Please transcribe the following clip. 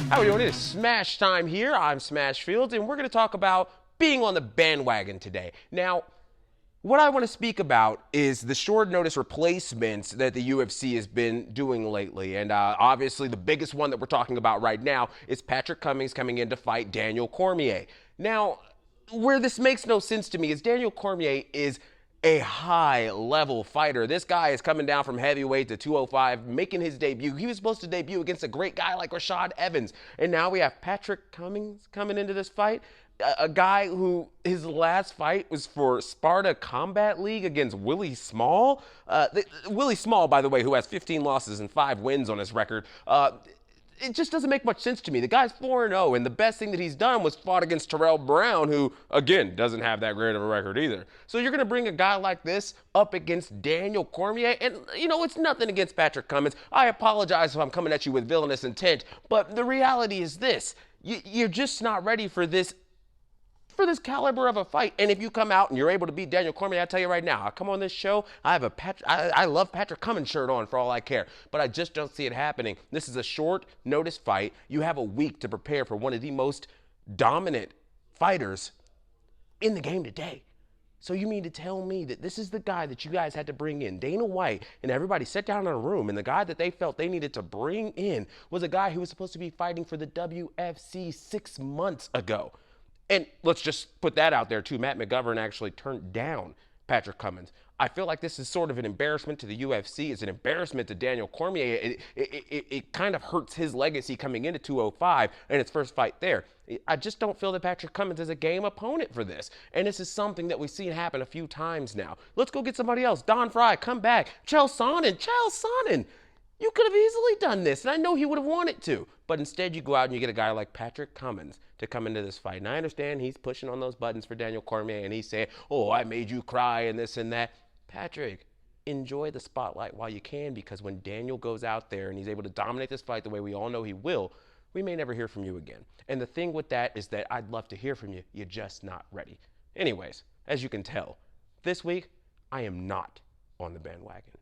How are we doing? It is Smash time here. I'm Smash Fields, and we're going to talk about being on the bandwagon today. Now, what I want to speak about is the short notice replacements that the UFC has been doing lately. And obviously, the biggest one that we're talking about right now is Patrick Cummins coming in to fight Daniel Cormier. Now, where this makes no sense to me is Daniel Cormier is a high-level fighter. This guy is coming down from heavyweight to 205, making his debut. He was supposed to debut against a great guy like Rashad Evans. And now we have Patrick Cummins coming into this fight. A guy who his last fight was for Sparta Combat League against Willie Small. Willie Small, by the way, who has 15 losses and 5 wins on his record. It just doesn't make much sense to me. The guy's 4-0, and the best thing that he's done was fought against Terrell Brown, who, again, doesn't have that great of a record either. So you're going to bring a guy like this up against Daniel Cormier, and, you know, it's nothing against Patrick Cummins. I apologize if I'm coming at you with villainous intent, but the reality is this. You're just not ready for this caliber of a fight. And if you come out and you're able to beat Daniel Cormier, I tell you right now, I come on this show, I love Patrick Cummins shirt on for all I care, but I just don't see it happening. This is a short notice fight. You have a week to prepare for one of the most dominant fighters in the game today. So you mean to tell me that this is the guy that you guys had to bring in, Dana White, and everybody sat down in a room, and the guy that they felt they needed to bring in was a guy who was supposed to be fighting for the WFC 6 months ago. And let's just put that out there, too. Matt McGovern actually turned down Patrick Cummins. I feel like this is sort of an embarrassment to the UFC. It's an embarrassment to Daniel Cormier. It kind of hurts his legacy coming into 205 and his first fight there. I just don't feel that Patrick Cummins is a game opponent for this. And this is something that we've seen happen a few times now. Let's go get somebody else. Don Fry, come back. Chael Sonnen. You could have easily done this, and I know he would have wanted to. But instead, you go out and you get a guy like Patrick Cummins to come into this fight. And I understand he's pushing on those buttons for Daniel Cormier, and he's saying, oh, I made you cry and this and that. Patrick, enjoy the spotlight while you can, because when Daniel goes out there and he's able to dominate this fight the way we all know he will, we may never hear from you again. And the thing with that is that I'd love to hear from you. You're just not ready. Anyways, as you can tell, this week, I am not on the bandwagon.